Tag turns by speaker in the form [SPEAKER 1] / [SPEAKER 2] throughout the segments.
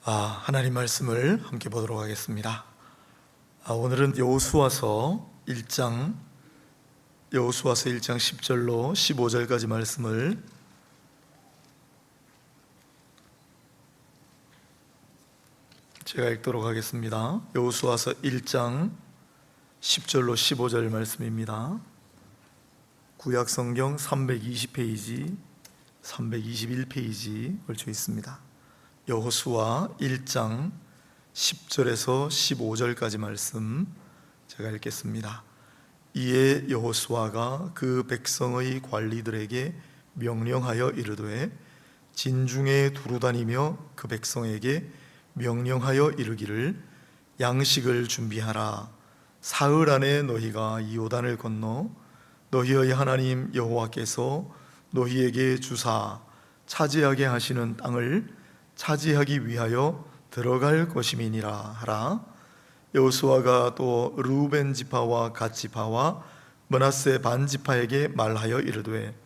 [SPEAKER 1] 하나님 말씀을 함께 보도록 하겠습니다. 오늘은 여호수아서 1장 10절로 15절까지 말씀을 제가 읽도록 하겠습니다. 여호수아서 1장 10절로 15절 말씀입니다. 구약성경 320페이지, 321페이지 걸쳐 있습니다. 여호수아 1장 10절에서 15절까지 말씀 제가 읽겠습니다. 이에 여호수아가 그 백성의 관리들에게 명령하여 이르되 진중에 두루다니며 그 백성에게 명령하여 이르기를 양식을 준비하라. 사흘 안에 너희가 이 요단을 건너 너희의 하나님 여호와께서 너희에게 주사 차지하게 하시는 땅을 차지하기 위하여 들어갈 것임이니라 하라. 여호수아가 또 르우벤 지파와 갓 지파와 므낫세 반 지파에게 말하여 이르되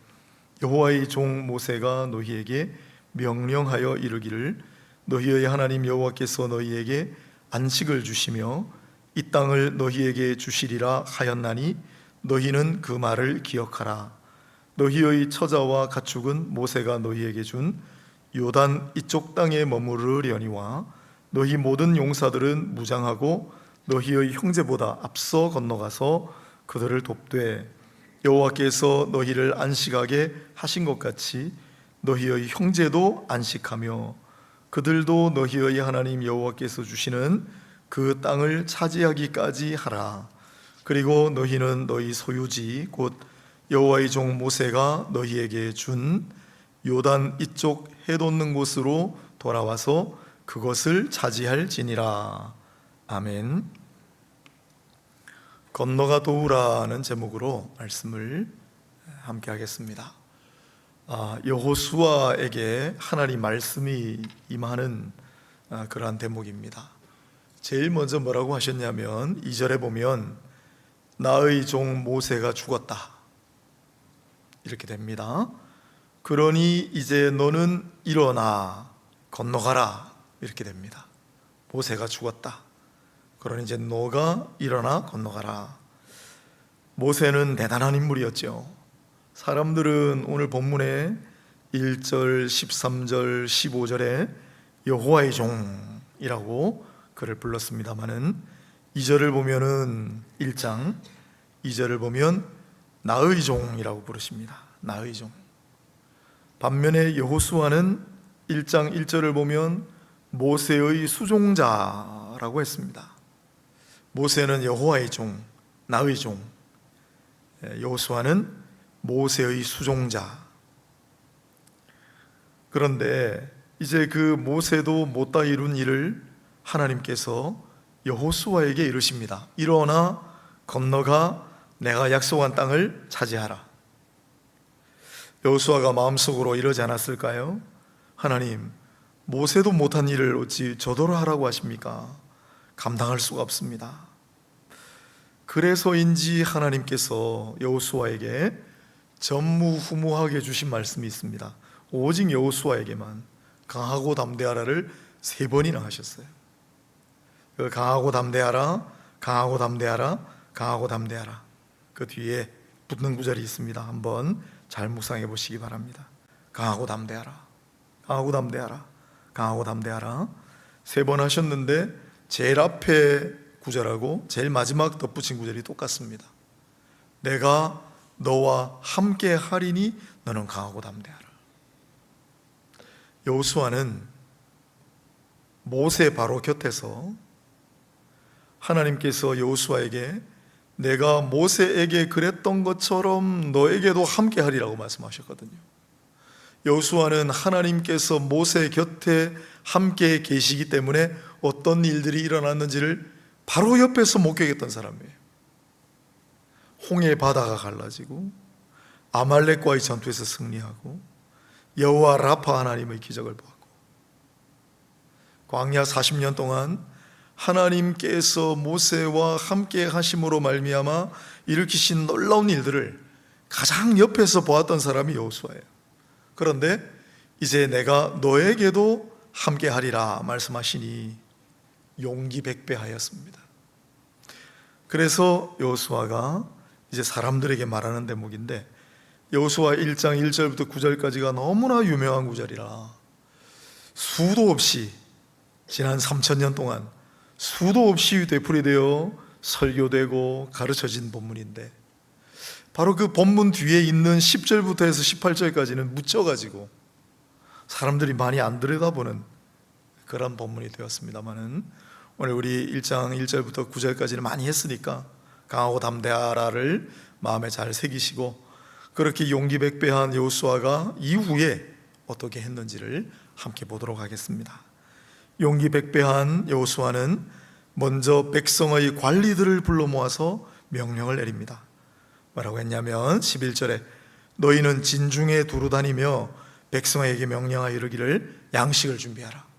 [SPEAKER 1] 여호와의 종 모세가 너희에게 명령하여 이르기를 너희의 하나님 여호와께서 너희에게 안식을 주시며 이 땅을 너희에게 주시리라 하였나니 너희는 그 말을 기억하라. 너희의 처자와 가축은 모세가 너희에게 준 요단 이쪽 땅에 머무르려니와 너희 모든 용사들은 무장하고 너희의 형제보다 앞서 건너가서 그들을 돕되 여호와께서 너희를 안식하게 하신 것 같이 너희의 형제도 안식하며 그들도 너희의 하나님 여호와께서 주시는 그 땅을 차지하기까지 하라. 그리고 너희는 너희 소유지 곧 여호와의 종 모세가 너희에게 준 요단 이쪽 해돋는 곳으로 돌아와서 그것을 차지할지니라. 아멘. 건너가 도우라는 제목으로 말씀을 함께 하겠습니다. 여호수아에게 하나님 말씀이 임하는 그러한 대목입니다. 제일 먼저 뭐라고 하셨냐면 2절에 보면 나의 종 모세가 죽었다 이렇게 됩니다. 그러니 이제 너는 일어나 건너가라 이렇게 됩니다. 모세가 죽었다. 그러니 이제 너가 일어나 건너가라. 모세는 대단한 인물이었죠. 사람들은 오늘 본문에 1절, 13절, 15절에 여호와의 종이라고 그를 불렀습니다마는 2절을 보면은 1장 2절을 보면 나의 종이라고 부르십니다. 나의 종. 반면에 여호수아는 1장 1절을 보면 모세의 수종자라고 했습니다. 모세는 여호와의 종, 나의 종. 여호수아는 모세의 수종자. 그런데 이제 그 모세도 못다 이룬 일을 하나님께서 여호수아에게 이르십니다. 일어나 건너가 내가 약속한 땅을 차지하라. 여호수아가 마음속으로 이러지 않았을까요? 하나님, 모세도 못한 일을 어찌 저더러 하라고 하십니까? 감당할 수가 없습니다. 그래서인지 하나님께서 여호수아에게 전무후무하게 주신 말씀이 있습니다. 오직 여호수아에게만 강하고 담대하라를 3번이나 하셨어요. 강하고 담대하라, 강하고 담대하라, 강하고 담대하라. 그 뒤에 붙는 구절이 있습니다. 한번 잘 묵상해 보시기 바랍니다. 강하고 담대하라, 강하고 담대하라, 강하고 담대하라. 3번 하셨는데 제일 앞에 구절하고 제일 마지막 덧붙인 구절이 똑같습니다. 내가 너와 함께 하리니 너는 강하고 담대하라. 여호수아는 모세 바로 곁에서 하나님께서 여호수아에게 내가 모세에게 그랬던 것처럼 너에게도 함께 하리라고 말씀하셨거든요. 여호수아는 하나님께서 모세 곁에 함께 계시기 때문에 어떤 일들이 일어났는지를 바로 옆에서 목격했던 사람이에요. 홍해 바다가 갈라지고 아말렉과의 전투에서 승리하고 여호와 라파 하나님의 기적을 보았고 광야 40년 동안 하나님께서 모세와 함께 하심으로 말미암아 일으키신 놀라운 일들을 가장 옆에서 보았던 사람이 여호수아예요. 그런데 이제 내가 너에게도 함께하리라 말씀하시니 용기 백배하였습니다. 그래서 여호수아가 이제 사람들에게 말하는 대목인데, 여호수아 1장 1절부터 9절까지가 너무나 유명한 구절이라 수도 없이 지난 3000년 동안 수도 없이 되풀이되어 설교되고 가르쳐진 본문인데, 바로 그 본문 뒤에 있는 10절부터 해서 18절까지는 묻혀가지고 사람들이 많이 안 들여다보는 그런 본문이 되었습니다만은, 오늘 우리 1장 1절부터 9절까지는 많이 했으니까 강하고 담대하라를 마음에 잘 새기시고, 그렇게 용기 백배한 여호수아가 이후에 어떻게 했는지를 함께 보도록 하겠습니다. 용기 백배한 여호수아는 먼저 백성의 관리들을 불러 모아서 명령을 내립니다. 뭐라고 했냐면 11절에 너희는 진중에 두루 다니며 백성에게 명령하여 이르기를 양식을 준비하라.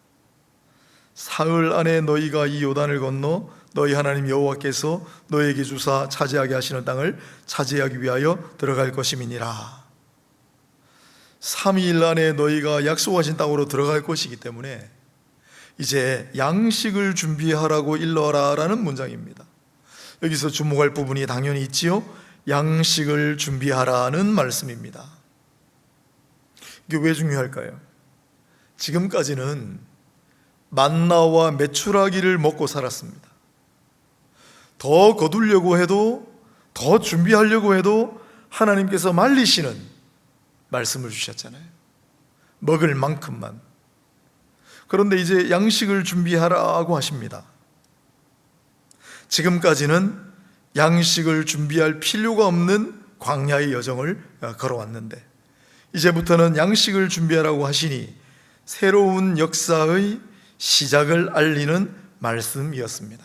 [SPEAKER 1] 사흘 안에 너희가 이 요단을 건너 너희 하나님 여호와께서 너희에게 주사 차지하게 하시는 땅을 차지하기 위하여 들어갈 것임이니라. 3일 안에 너희가 약속하신 땅으로 들어갈 것이기 때문에 이제 양식을 준비하라고 일러라 라는 문장입니다. 여기서 주목할 부분이 당연히 있지요. 양식을 준비하라는 말씀입니다. 이게 왜 중요할까요? 지금까지는 만나와 메추라기를 먹고 살았습니다. 더 거두려고 해도, 더 준비하려고 해도 하나님께서 말리시는 말씀을 주셨잖아요. 먹을 만큼만. 그런데 이제 양식을 준비하라고 하십니다. 지금까지는 양식을 준비할 필요가 없는 광야의 여정을 걸어왔는데, 이제부터는 양식을 준비하라고 하시니 새로운 역사의 시작을 알리는 말씀이었습니다.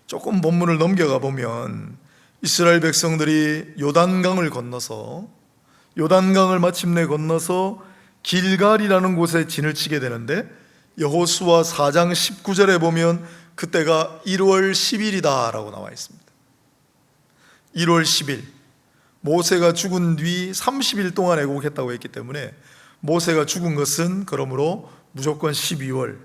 [SPEAKER 1] 조금 본문을 넘겨가 보면 이스라엘 백성들이 요단강을 건너서, 요단강을 마침내 건너서 길갈이라는 곳에 진을 치게 되는데, 여호수아 4장 19절에 보면 그때가 1월 10일이다 라고 나와 있습니다. 1월 10일, 모세가 죽은 뒤 30일 동안 애곡했다고 했기 때문에 모세가 죽은 것은 그러므로 무조건 11월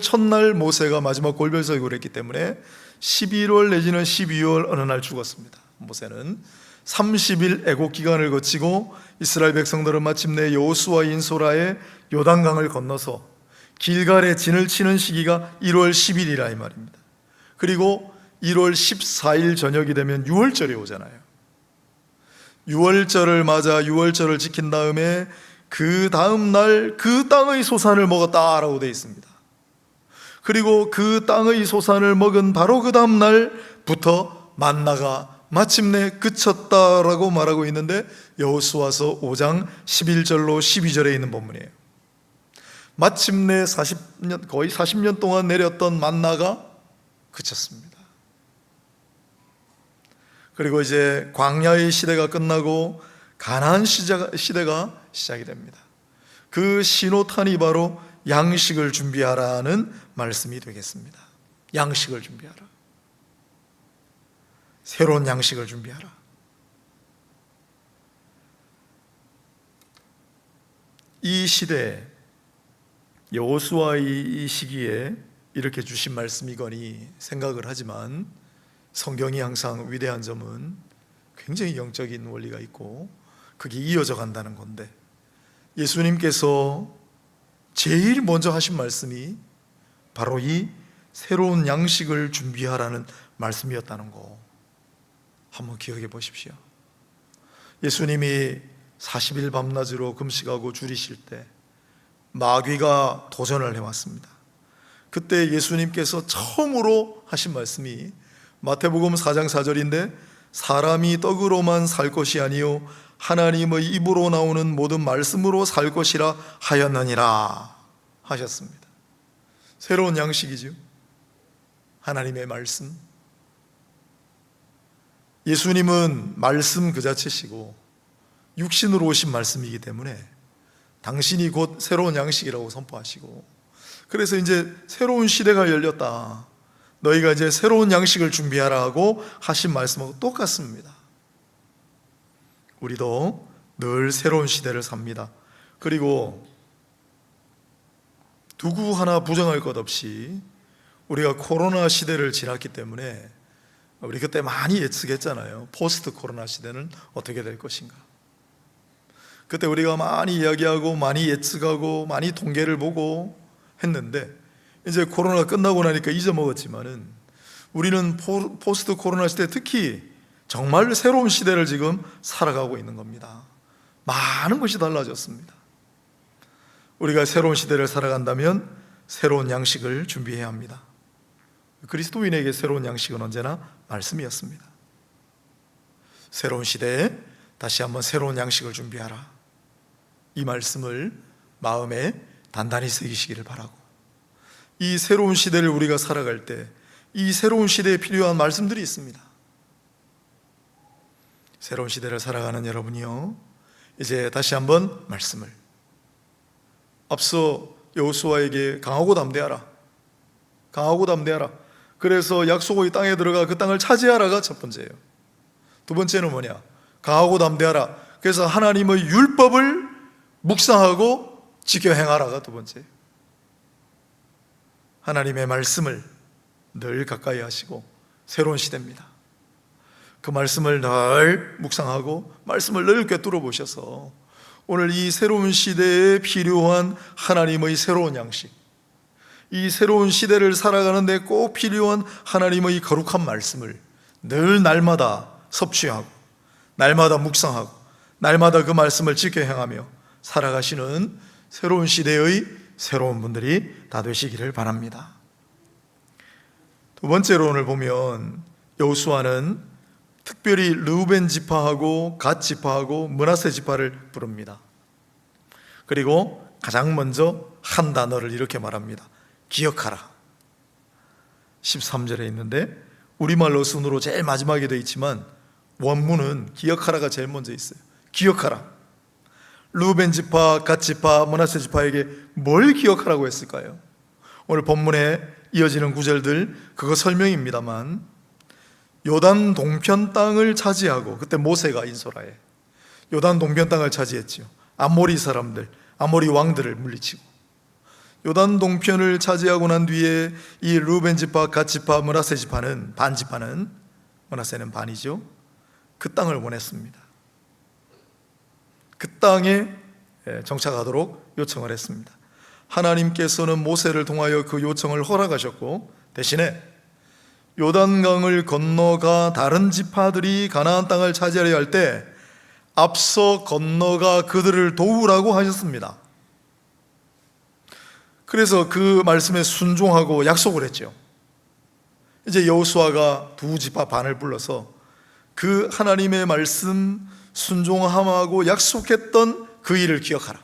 [SPEAKER 1] 첫날 모세가 마지막 골별서기를 했기 때문에 11월 내지는 12월 어느 날 죽었습니다. 모세는 30일 애곡 기간을 거치고 이스라엘 백성들은 마침내 여호수아 인소라의 요단강을 건너서 길갈에 진을 치는 시기가 1월 10일이라 이 말입니다. 그리고 1월 14일 저녁이 되면 유월절이 오잖아요. 유월절을 맞아 유월절을 지킨 다음에 그 다음 날 그 땅의 소산을 먹었다라고 되어 있습니다. 그리고 그 땅의 소산을 먹은 바로 그 다음 날부터 만나가 마침내 그쳤다라고 말하고 있는데, 여호수아서 5장 11절로 12절에 있는 본문이에요. 마침내 40년, 거의 40년 동안 내렸던 만나가 그쳤습니다. 그리고 이제 광야의 시대가 끝나고 가나안 시대가 시작이 됩니다. 그 신호탄이 바로 양식을 준비하라는 말씀이 되겠습니다. 양식을 준비하라. 새로운 양식을 준비하라. 이 시대에, 여호수아의 이 시기에 이렇게 주신 말씀이거니 생각을 하지만, 성경이 항상 위대한 점은 굉장히 영적인 원리가 있고 그게 이어져 간다는 건데, 예수님께서 제일 먼저 하신 말씀이 바로 이 새로운 양식을 준비하라는 말씀이었다는 거 한번 기억해 보십시오. 예수님이 40일 밤낮으로 금식하고 줄이실 때 마귀가 도전을 해왔습니다. 그때 예수님께서 처음으로 하신 말씀이 마태복음 4장 4절인데, 사람이 떡으로만 살 것이 아니요 하나님의 입으로 나오는 모든 말씀으로 살 것이라 하였느니라 하셨습니다. 새로운 양식이죠. 하나님의 말씀. 예수님은 말씀 그 자체시고 육신으로 오신 말씀이기 때문에 당신이 곧 새로운 양식이라고 선포하시고, 그래서 이제 새로운 시대가 열렸다, 너희가 이제 새로운 양식을 준비하라고 하신 말씀하고 똑같습니다. 우리도 늘 새로운 시대를 삽니다. 그리고 누구 하나 부정할 것 없이 우리가 코로나 시대를 지났기 때문에 우리 그때 많이 예측했잖아요. 포스트 코로나 시대는 어떻게 될 것인가. 그때 우리가 많이 이야기하고 많이 예측하고 많이 통계를 보고 했는데 이제 코로나 끝나고 나니까 잊어먹었지만은 우리는 포스트 코로나 시대, 특히 정말 새로운 시대를 지금 살아가고 있는 겁니다. 많은 것이 달라졌습니다. 우리가 새로운 시대를 살아간다면 새로운 양식을 준비해야 합니다. 그리스도인에게 새로운 양식은 언제나 말씀이었습니다. 새로운 시대에 다시 한번 새로운 양식을 준비하라. 이 말씀을 마음에 단단히 새기시기를 바라고, 이 새로운 시대를 우리가 살아갈 때 이 새로운 시대에 필요한 말씀들이 있습니다. 새로운 시대를 살아가는 여러분이요, 이제 다시 한번 말씀을, 앞서 여호수아에게 강하고 담대하라, 강하고 담대하라, 그래서 약속의 땅에 들어가 그 땅을 차지하라가 첫 번째예요. 두 번째는 뭐냐? 강하고 담대하라, 그래서 하나님의 율법을 묵상하고 지켜 행하라가 두 번째예요. 하나님의 말씀을 늘 가까이 하시고, 새로운 시대입니다. 그 말씀을 늘 묵상하고 말씀을 늘 꿰뚫어 보셔서 오늘 이 새로운 시대에 필요한 하나님의 새로운 양식, 이 새로운 시대를 살아가는 데 꼭 필요한 하나님의 거룩한 말씀을 늘 날마다 섭취하고 날마다 묵상하고 날마다 그 말씀을 지켜 행하며 살아가시는 새로운 시대의 새로운 분들이 다 되시기를 바랍니다. 두 번째로 오늘 보면 여호수아는 특별히 르우벤 지파하고 갓 지파하고 므낫세 지파를 부릅니다. 그리고 가장 먼저 한 단어를 이렇게 말합니다. 기억하라. 13절에 있는데 우리말로 순으로 제일 마지막에 되어 있지만 원문은 기억하라가 제일 먼저 있어요. 기억하라. 르우벤 지파, 갓 지파, 므낫세 지파에게 뭘 기억하라고 했을까요? 오늘 본문에 이어지는 구절들, 그거 설명입니다만, 요단 동편 땅을 차지하고, 그때 모세가 인소라에 요단 동편 땅을 차지했지요. 아모리 사람들, 아모리 왕들을 물리치고 요단 동편을 차지하고 난 뒤에 이 르우벤 지파, 갓 지파, 므낫세 지파는, 반 지파는, 므낫세는 반이죠, 그 땅을 원했습니다. 그 땅에 정착하도록 요청을 했습니다. 하나님께서는 모세를 통하여 그 요청을 허락하셨고, 대신에 요단강을 건너가 다른 지파들이 가나안 땅을 차지하려 할 때 앞서 건너가 그들을 도우라고 하셨습니다. 그래서 그 말씀에 순종하고 약속을 했죠. 이제 여호수아가 두 지파 반을 불러서 그 하나님의 말씀 순종함하고 약속했던 그 일을 기억하라.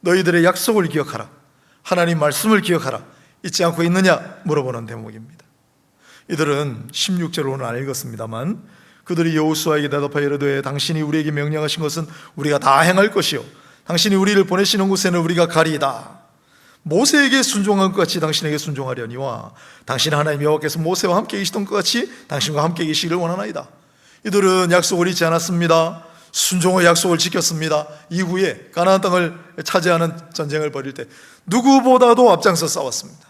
[SPEAKER 1] 너희들의 약속을 기억하라. 하나님 말씀을 기억하라. 잊지 않고 있느냐? 물어보는 대목입니다. 이들은 16절로는 안 읽었습니다만 그들이 여호수아에게 대답하여 이르되 당신이 우리에게 명령하신 것은 우리가 다 행할 것이요 당신이 우리를 보내시는 곳에는 우리가 가리이다. 모세에게 순종한 것 같이 당신에게 순종하려니와 당신 하나님 여호와께서 모세와 함께 계시던 것 같이 당신과 함께 계시기를 원하나이다. 이들은 약속을 잊지 않았습니다. 순종의 약속을 지켰습니다. 이후에 가나안 땅을 차지하는 전쟁을 벌일 때 누구보다도 앞장서 싸웠습니다.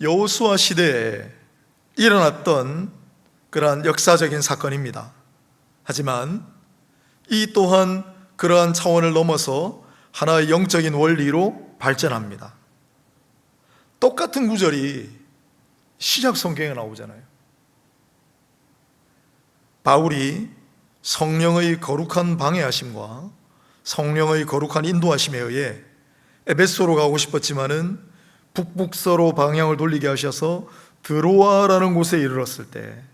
[SPEAKER 1] 여호수아 시대에 일어났던 그러한 역사적인 사건입니다. 하지만 이 또한 그러한 차원을 넘어서 하나의 영적인 원리로 발전합니다. 똑같은 구절이 시작 성경에 나오잖아요. 바울이 성령의 거룩한 방해하심과 성령의 거룩한 인도하심에 의해 에베소로 가고 싶었지만은 북북서로 방향을 돌리게 하셔서 드로아라는 곳에 이르렀을 때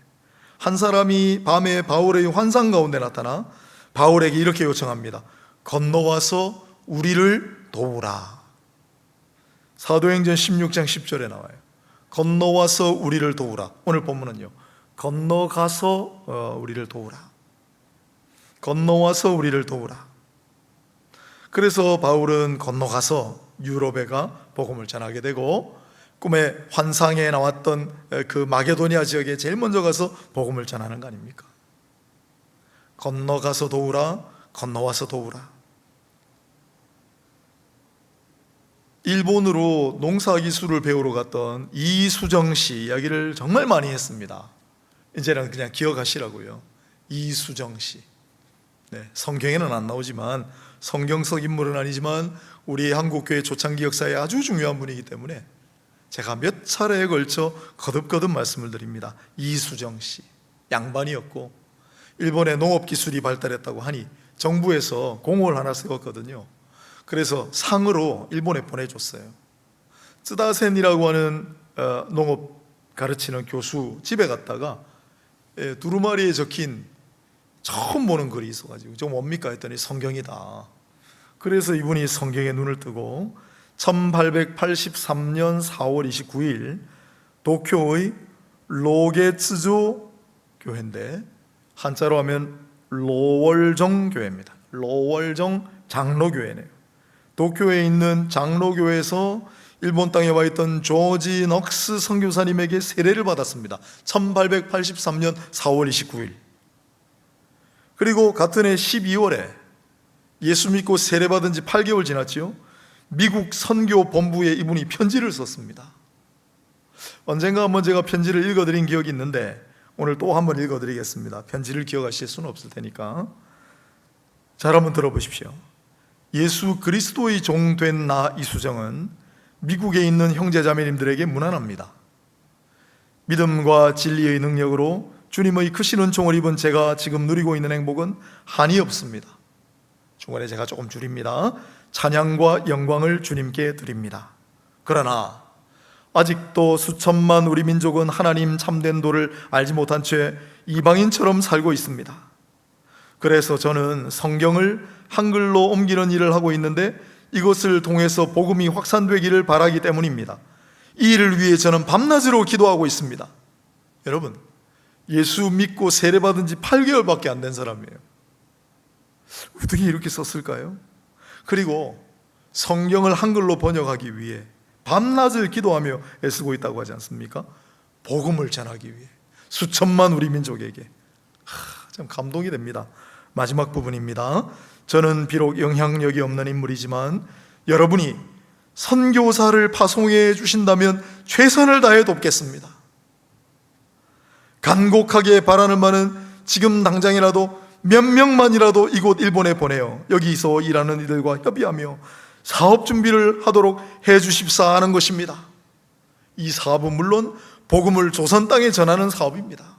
[SPEAKER 1] 한 사람이 밤에 바울의 환상 가운데 나타나 바울에게 이렇게 요청합니다. 건너와서 우리를 도우라. 사도행전 16장 10절에 나와요. 건너와서 우리를 도우라. 오늘 본문은요, 건너가서 우리를 도우라. 건너와서 우리를 도우라. 그래서 바울은 건너가서 유럽에 가 복음을 전하게 되고 꿈의 환상에 나왔던 그 마게도니아 지역에 제일 먼저 가서 복음을 전하는 거 아닙니까? 건너가서 도우라, 건너와서 도우라. 일본으로 농사기술을 배우러 갔던 이수정 씨 이야기를 정말 많이 했습니다. 이제는 그냥 기억하시라고요. 이수정 씨. 네, 성경에는 안 나오지만, 성경적 인물은 아니지만 우리 한국교회 초창기 역사에 아주 중요한 분이기 때문에 제가 몇 차례에 걸쳐 거듭거듭 말씀을 드립니다. 이수정 씨, 양반이었고 일본의 농업기술이 발달했다고 하니 정부에서 공을 하나 세웠거든요. 그래서 상으로 일본에 보내줬어요. 쯔다센이라고 하는 농업 가르치는 교수 집에 갔다가 두루마리에 적힌 처음 보는 글이 있어가지고 좀 뭡니까 했더니 성경이다. 그래서 이분이 성경에 눈을 뜨고 1883년 4월 29일 도쿄의 로게츠조 교회인데 한자로 하면 로월정 교회입니다. 로월정 장로교회네요. 도쿄에 있는 장로교회에서 일본 땅에 와 있던 조지 넉스 선교사님에게 세례를 받았습니다. 1883년 4월 29일. 그리고 같은 해 12월에 예수 믿고 세례받은 지 8개월 지났지요. 미국 선교 본부에 이분이 편지를 썼습니다. 언젠가 한번 제가 편지를 읽어드린 기억이 있는데 오늘 또 한번 읽어드리겠습니다. 편지를 기억하실 수는 없을 테니까 잘 한번 들어보십시오. 예수 그리스도의 종 된 나 이수정은 미국에 있는 형제자매님들에게 문안합니다. 믿음과 진리의 능력으로 주님의 크신 은총을 입은 제가 지금 누리고 있는 행복은 한이 없습니다. 중간에 제가 조금 줄입니다. 찬양과 영광을 주님께 드립니다. 그러나 아직도 수천만 우리 민족은 하나님 참된 도를 알지 못한 채 이방인처럼 살고 있습니다. 그래서 저는 성경을 한글로 옮기는 일을 하고 있는데 이것을 통해서 복음이 확산되기를 바라기 때문입니다. 이 일을 위해 저는 밤낮으로 기도하고 있습니다. 여러분, 예수 믿고 세례받은 지 8개월밖에 안 된 사람이에요. 어떻게 이렇게 썼을까요? 그리고 성경을 한글로 번역하기 위해 밤낮을 기도하며 애쓰고 있다고 하지 않습니까? 복음을 전하기 위해 수천만 우리 민족에게. 참 감동이 됩니다. 마지막 부분입니다. 저는 비록 영향력이 없는 인물이지만 여러분이 선교사를 파송해 주신다면 최선을 다해 돕겠습니다. 간곡하게 바라는 바는 지금 당장이라도 몇 명만이라도 이곳 일본에 보내어 여기서 일하는 이들과 협의하며 사업 준비를 하도록 해 주십사 하는 것입니다. 이 사업은 물론 복음을 조선 땅에 전하는 사업입니다.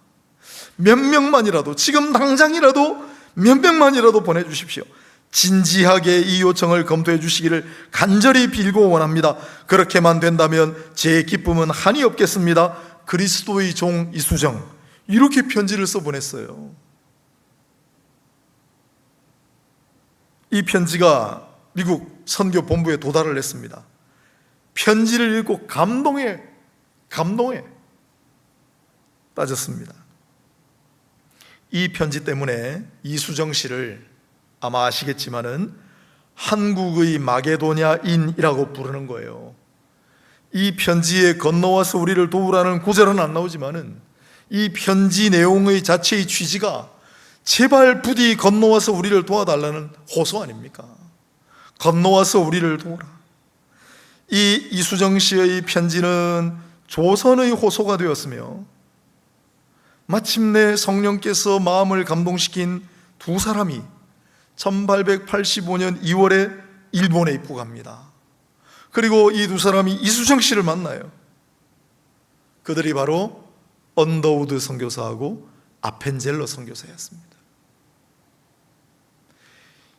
[SPEAKER 1] 몇 명만이라도, 지금 당장이라도 몇 명만이라도 보내주십시오. 진지하게 이 요청을 검토해 주시기를 간절히 빌고 원합니다. 그렇게만 된다면 제 기쁨은 한이 없겠습니다. 그리스도의 종 이수정. 이렇게 편지를 써보냈어요. 이 편지가 미국 선교 본부에 도달을 했습니다. 편지를 읽고 감동에 빠졌습니다. 이 편지 때문에 이수정 씨를 아마 아시겠지만은 한국의 마게도냐인이라고 부르는 거예요. 이 편지에 건너와서 우리를 도우라는 구절은 안 나오지만은 이 편지 내용의 자체의 취지가 제발 부디 건너와서 우리를 도와달라는 호소 아닙니까? 건너와서 우리를 도우라. 이 이수정 씨의 편지는 조선의 호소가 되었으며 마침내 성령께서 마음을 감동시킨 두 사람이 1885년 2월에 일본에 입국합니다. 그리고 이 두 사람이 이수정 씨를 만나요. 그들이 바로 언더우드 선교사하고 아펜젤러 선교사였습니다.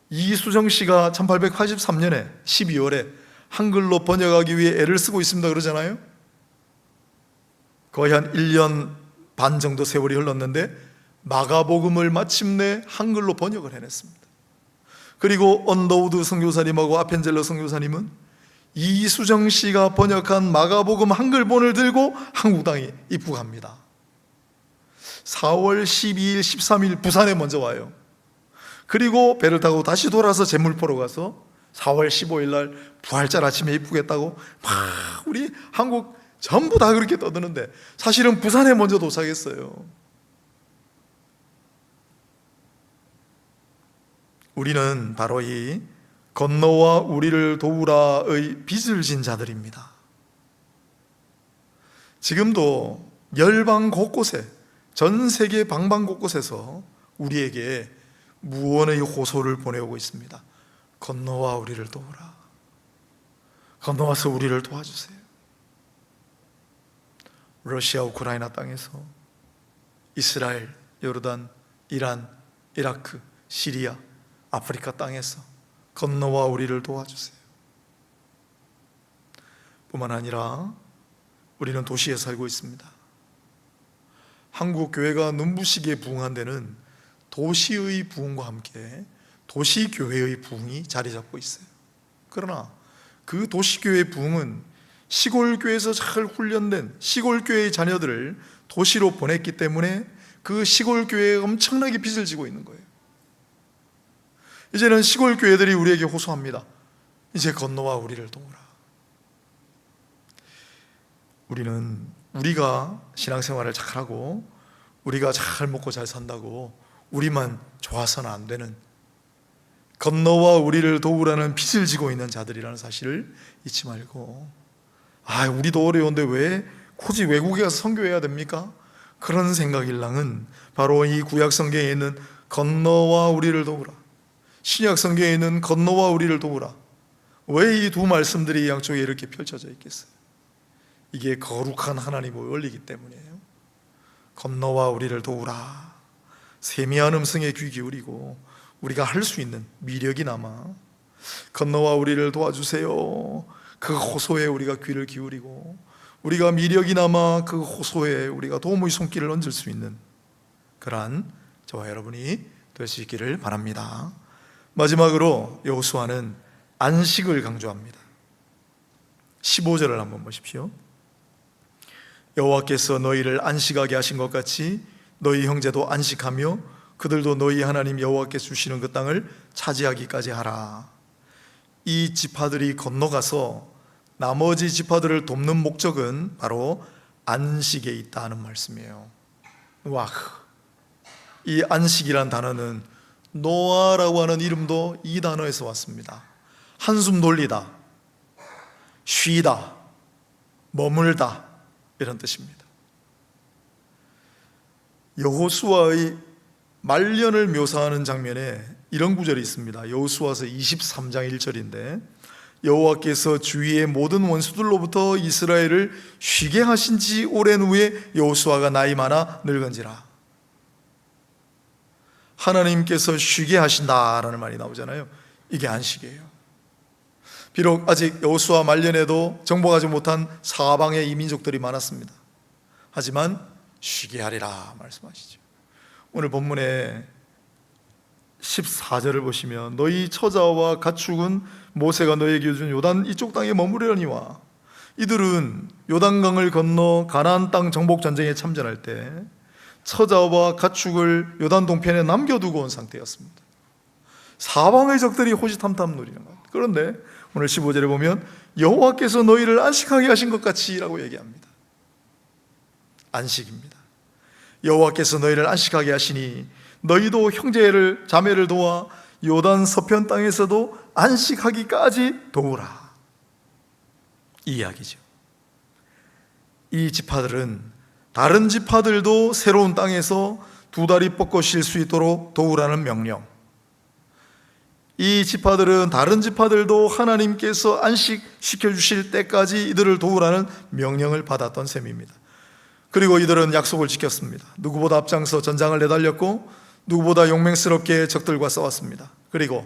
[SPEAKER 1] 이수정 씨가 1883년에 12월에 한글로 번역하기 위해 애를 쓰고 있습니다 그러잖아요. 거의 한 1년 반 정도 세월이 흘렀는데 마가복음을 마침내 한글로 번역을 해냈습니다. 그리고 언더우드 선교사님하고 아펜젤러 선교사님은 이수정 씨가 번역한 마가복음 한글본을 들고 한국 땅에 입국합니다. 4월 12일, 13일 부산에 먼저 와요. 그리고 배를 타고 다시 돌아서 제물포로 가서 4월 15일 날 부활절 아침에 입국했다고 막 우리 한국 전부 다 그렇게 떠드는데 사실은 부산에 먼저 도착했어요. 우리는 바로 이 건너와 우리를 도우라의 빚을 진 자들입니다. 지금도 열방 곳곳에, 전 세계 방방 곳곳에서 우리에게 무언의 호소를 보내오고 있습니다. 건너와 우리를 도우라. 건너와서 우리를 도와주세요. 러시아 우크라이나 땅에서, 이스라엘, 요르단, 이란, 이라크, 시리아, 아프리카 땅에서 건너와 우리를 도와주세요. 뿐만 아니라 우리는 도시에 살고 있습니다. 한국 교회가 눈부시게 부흥한 데는 도시의 부흥과 함께 도시교회의 부흥이 자리 잡고 있어요. 그러나 그 도시교회의 부흥은 시골교회에서 잘 훈련된 시골교회의 자녀들을 도시로 보냈기 때문에 그 시골교회에 엄청나게 빚을 지고 있는 거예요. 이제는 시골교회들이 우리에게 호소합니다. 이제 건너와 우리를 도우라. 우리는 우리가 신앙생활을 잘하고 우리가 잘 먹고 잘 산다고 우리만 좋아서는 안 되는, 건너와 우리를 도우라는 빚을 지고 있는 자들이라는 사실을 잊지 말고, 우리도 어려운데 왜 굳이 외국에 가서 선교해야 됩니까? 그런 생각일랑은 바로 이 구약 성경에 있는 건너와 우리를 도우라, 신약 성경에 있는 건너와 우리를 도우라, 왜 이 두 말씀들이 양쪽에 이렇게 펼쳐져 있겠어요? 이게 거룩한 하나님의 원리이기 때문이에요. 건너와 우리를 도우라. 세미한 음성에 귀 기울이고 우리가 할 수 있는 미력이나마 건너와 우리를 도와주세요. 그 호소에 우리가 귀를 기울이고 우리가 미력이나마 그 호소에 우리가 도움의 손길을 얹을 수 있는 그러한 저와 여러분이 될 수 있기를 바랍니다. 마지막으로 여호수아는 안식을 강조합니다. 15절을 한번 보십시오. 여호와께서 너희를 안식하게 하신 것 같이 너희 형제도 안식하며 그들도 너희 하나님 여호와께서 주시는 그 땅을 차지하기까지 하라. 이 지파들이 건너가서 나머지 지파들을 돕는 목적은 바로 안식에 있다는 말씀이에요. 이 안식이란 단어는 노아라고 하는 이름도 이 단어에서 왔습니다. 한숨 돌리다, 쉬다, 머물다, 이런 뜻입니다. 여호수아의 말년을 묘사하는 장면에 이런 구절이 있습니다. 여호수아서 23장 1절인데 여호와께서 주위의 모든 원수들로부터 이스라엘을 쉬게 하신 지 오랜 후에 여호수아가 나이 많아 늙은지라. 하나님께서 쉬게 하신다라는 말이 나오잖아요. 이게 안식이에요. 비록 아직 여호수아 말년에도 정복하지 못한 사방의 이민족들이 많았습니다. 하지만 쉬게 하리라 말씀하시죠. 오늘 본문에 14절을 보시면 너희 처자와 가축은 모세가 너에게 준 요단 이쪽 땅에 머무르려니와, 이들은 요단강을 건너 가나안 땅 정복 전쟁에 참전할 때 처자와 가축을 요단 동편에 남겨두고 온 상태였습니다. 사방의 적들이 호시탐탐 노리는 것. 그런데 오늘 15절에 보면 여호와께서 너희를 안식하게 하신 것 같이 라고 얘기합니다. 안식입니다. 여호와께서 너희를 안식하게 하시니 너희도 형제를 자매를 도와 요단 서편 땅에서도 안식하기까지 도우라. 이 이야기죠. 이 지파들은 다른 지파들도 새로운 땅에서 두 다리 뻗고 쉴 수 있도록 도우라는 명령, 이 지파들은 다른 지파들도 하나님께서 안식시켜 주실 때까지 이들을 도우라는 명령을 받았던 셈입니다. 그리고 이들은 약속을 지켰습니다. 누구보다 앞장서 전장을 내달렸고 누구보다 용맹스럽게 적들과 싸웠습니다. 그리고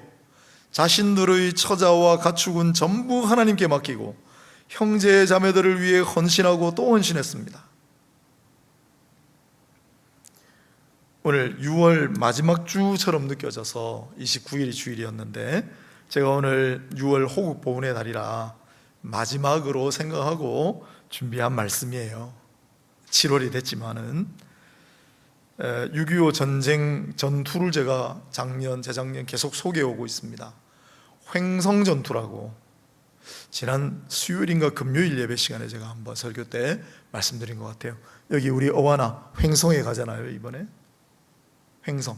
[SPEAKER 1] 자신들의 처자와 가축은 전부 하나님께 맡기고 형제 자매들을 위해 헌신하고 또 헌신했습니다. 오늘 6월 마지막 주처럼 느껴져서 29일이 주일이었는데 제가 오늘 6월 호국 보훈의 날이라 마지막으로 생각하고 준비한 말씀이에요. 7월이 됐지만은 6.25 전쟁 전투를 제가 재작년 계속 소개해오고 있습니다. 횡성전투라고 지난 수요일인가 금요일 예배 시간에 제가 한번 설교 때 말씀드린 것 같아요. 여기 우리 어와나 횡성에 가잖아요. 이번에 횡성,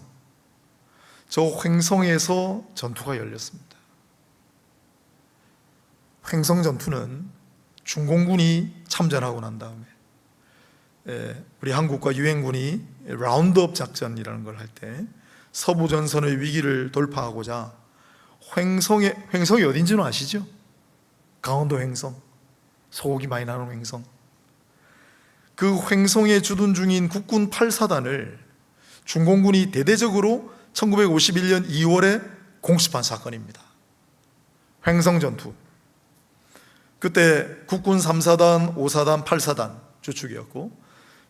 [SPEAKER 1] 저 횡성에서 전투가 열렸습니다. 횡성 전투는 중공군이 참전하고 난 다음에 우리 한국과 유엔군이 라운드업 작전이라는 걸 할 때 서부 전선의 위기를 돌파하고자 횡성이 어딘지는 아시죠? 강원도 횡성, 소고기 많이 나는 횡성. 그 횡성에 주둔 중인 국군 8사단을 중공군이 대대적으로 1951년 2월에 공습한 사건입니다. 횡성 전투. 그때 국군 3사단, 5사단, 8사단 주축이었고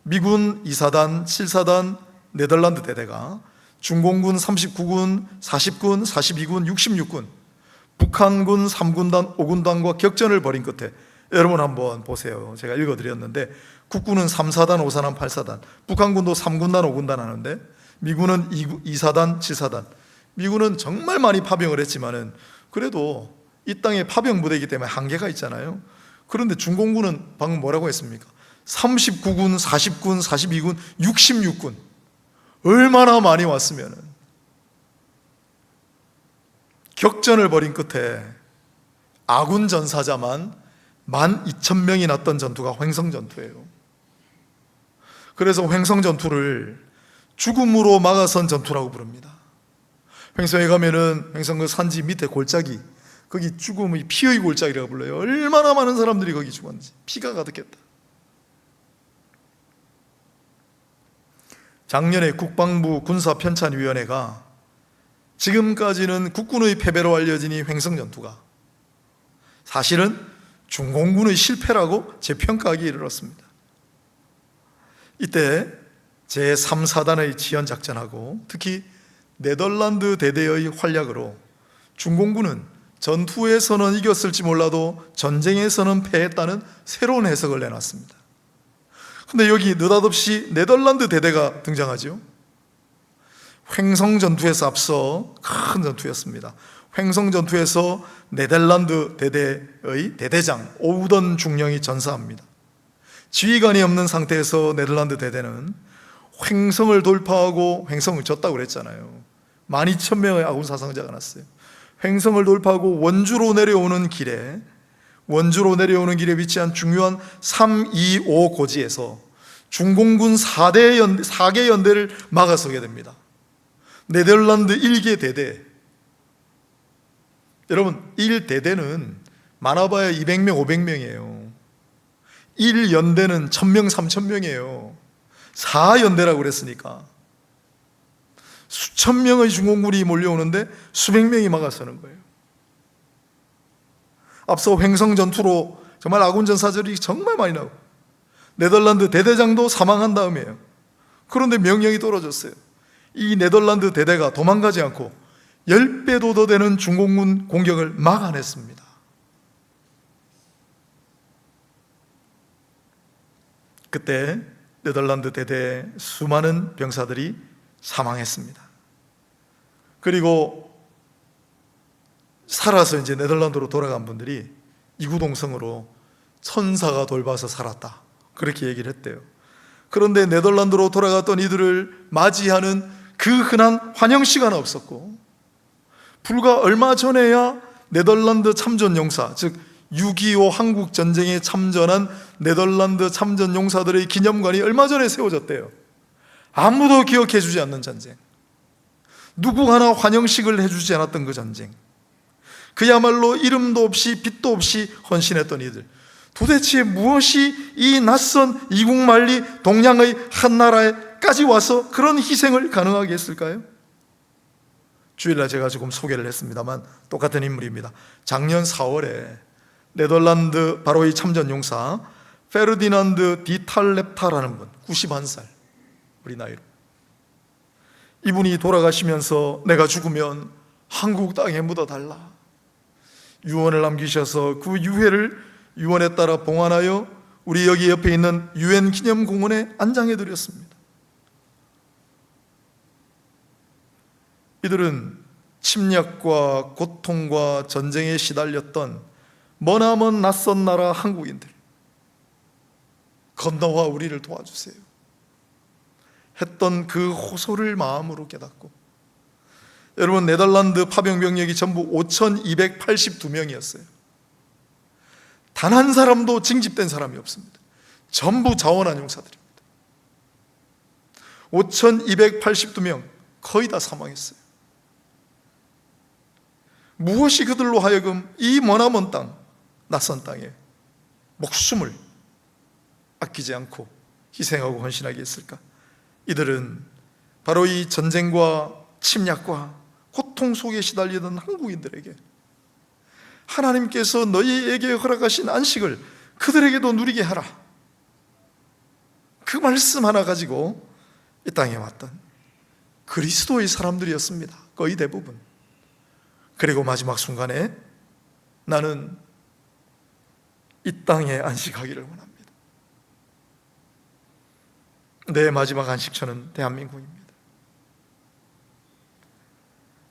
[SPEAKER 1] 미군 2사단, 7사단, 네덜란드 대대가 중공군 39군, 40군, 42군, 66군, 북한군 3군단, 5군단과 격전을 벌인 끝에 여러분 한번 보세요. 제가 읽어드렸는데 국군은 3사단, 5사단, 8사단, 북한군도 3군단, 5군단 하는데 미군은 2사단, 7사단. 미군은 정말 많이 파병을 했지만은 그래도 이 땅에 파병 부대이기 때문에 한계가 있잖아요. 그런데 중공군은 방금 뭐라고 했습니까? 39군, 40군, 42군, 66군. 얼마나 많이 왔으면은 격전을 벌인 끝에 아군 전사자만 12,000명이 났던 전투가 횡성 전투예요. 그래서 횡성 전투를 죽음으로 막아선 전투라고 부릅니다. 횡성에 가면은 횡성 그 산지 밑에 골짜기, 거기 죽음의 피의 골짜기라고 불러요. 얼마나 많은 사람들이 거기 죽었는지. 피가 가득했다. 작년에 국방부 군사편찬위원회가 지금까지는 국군의 패배로 알려진 이 횡성 전투가 사실은 중공군의 실패라고 재평가하기에 이르렀습니다. 이때 제3사단의 지연작전하고 특히 네덜란드 대대의 활약으로 중공군은 전투에서는 이겼을지 몰라도 전쟁에서는 패했다는 새로운 해석을 내놨습니다. 근데 여기 느닷없이 네덜란드 대대가 등장하죠. 횡성 전투에서 앞서 큰 전투였습니다. 횡성 전투에서 네덜란드 대대의 대대장 오우던 중령이 전사합니다. 지휘관이 없는 상태에서 네덜란드 대대는 횡성을 돌파하고, 횡성을 졌다고 그랬잖아요. 12,000명의 아군 사상자가 났어요. 횡성을 돌파하고 원주로 내려오는 길에 위치한 중요한 325 고지에서 중공군 4개 연대를 막아서게 됩니다. 네덜란드 1개 대대. 여러분, 1대대는 많아봐야 200명, 500명이에요. 1연대는 1000명, 3000명이에요. 4연대라고 그랬으니까 수천 명의 중공군이 몰려오는데 수백 명이 막아서는 거예요. 앞서 횡성 전투로 정말 아군 전사들이 정말 많이 나오고 네덜란드 대대장도 사망한 다음이에요. 그런데 명령이 떨어졌어요. 이 네덜란드 대대가 도망가지 않고 10배도 더 되는 중공군 공격을 막아냈습니다. 그때 네덜란드 대대의 수많은 병사들이 사망했습니다. 그리고 살아서 이제 네덜란드로 돌아간 분들이 이구동성으로 천사가 돌봐서 살았다, 그렇게 얘기를 했대요. 그런데 네덜란드로 돌아갔던 이들을 맞이하는 그 흔한 환영 시간은 없었고, 불과 얼마 전에야 네덜란드 참전용사, 즉 6.25 한국전쟁에 참전한 네덜란드 참전용사들의 기념관이 얼마 전에 세워졌대요. 아무도 기억해 주지 않는 전쟁, 누구 하나 환영식을 해주지 않았던 그 전쟁, 그야말로 이름도 없이 빛도 없이 헌신했던 이들, 도대체 무엇이 이 낯선 이국만리 동양의 한 나라에까지 와서 그런 희생을 가능하게 했을까요? 주일날 제가 조금 소개를 했습니다만 똑같은 인물입니다. 작년 4월에 네덜란드 바로 이 참전용사 페르디난드 디탈렙타라는 분, 91살, 우리 나이로, 이분이 돌아가시면서 내가 죽으면 한국 땅에 묻어달라 유언을 남기셔서 그 유언에 따라 봉안하여 우리 여기 옆에 있는 유엔 기념공원에 안장해 드렸습니다. 이들은 침략과 고통과 전쟁에 시달렸던 머나먼 낯선 나라 한국인들, 건너와 우리를 도와주세요 했던 그 호소를 마음으로 깨닫고 여러분, 네덜란드 파병 병력이 전부 5,282명이었어요. 단 한 사람도 징집된 사람이 없습니다. 전부 자원한 용사들입니다. 5,282명, 거의 다 사망했어요. 무엇이 그들로 하여금 이 머나먼 땅, 낯선 땅에 목숨을 아끼지 않고 희생하고 헌신하게 했을까? 이들은 바로 이 전쟁과 침략과 고통 속에 시달리던 한국인들에게 하나님께서 너희에게 허락하신 안식을 그들에게도 누리게 하라, 그 말씀 하나 가지고 이 땅에 왔던 그리스도의 사람들이었습니다. 거의 대부분. 그리고 마지막 순간에 나는 이 땅에 안식하기를 원합니다. 내 마지막 안식처는 대한민국입니다.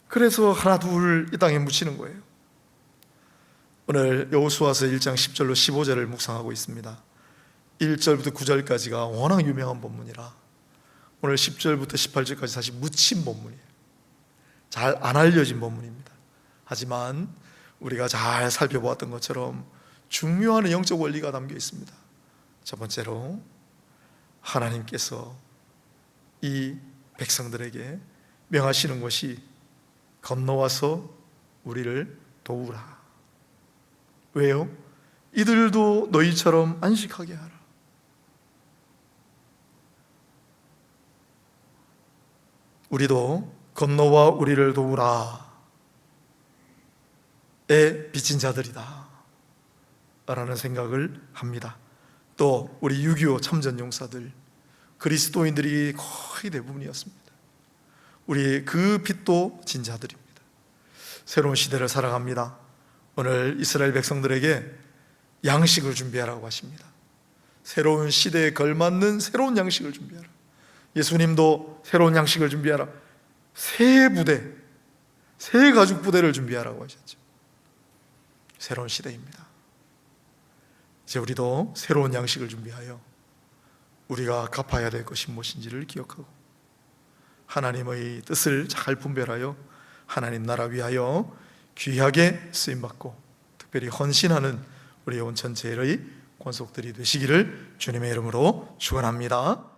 [SPEAKER 1] 그래서 하나 둘 이 땅에 묻히는 거예요. 오늘 여호수아서 1장 10절로 15절을 묵상하고 있습니다. 1절부터 9절까지가 워낙 유명한 본문이라 오늘 10절부터 18절까지 사실 묻힌 본문이에요. 잘 안 알려진 본문입니다. 하지만 우리가 잘 살펴보았던 것처럼 중요한 영적 원리가 담겨 있습니다. 첫 번째로, 하나님께서 이 백성들에게 명하시는 것이 건너와서 우리를 도우라. 왜요? 이들도 너희처럼 안식하게 하라. 우리도 건너와 우리를 도우라 에 빚진 자들이다 라는 생각을 합니다. 또 우리 6.25 참전용사들, 그리스도인들이 거의 대부분이었습니다. 우리 그 빚도 진 자들입니다. 새로운 시대를 살아갑니다. 오늘 이스라엘 백성들에게 양식을 준비하라고 하십니다. 새로운 시대에 걸맞는 새로운 양식을 준비하라. 예수님도 새로운 양식을 준비하라. 새 부대, 새 가죽 부대를 준비하라고 하셨죠. 새로운 시대입니다. 이제 우리도 새로운 양식을 준비하여 우리가 갚아야 될 것이 무엇인지를 기억하고 하나님의 뜻을 잘 분별하여 하나님 나라 위하여 귀하게 쓰임받고 특별히 헌신하는 우리 온 전체의 권속들이 되시기를 주님의 이름으로 축원합니다.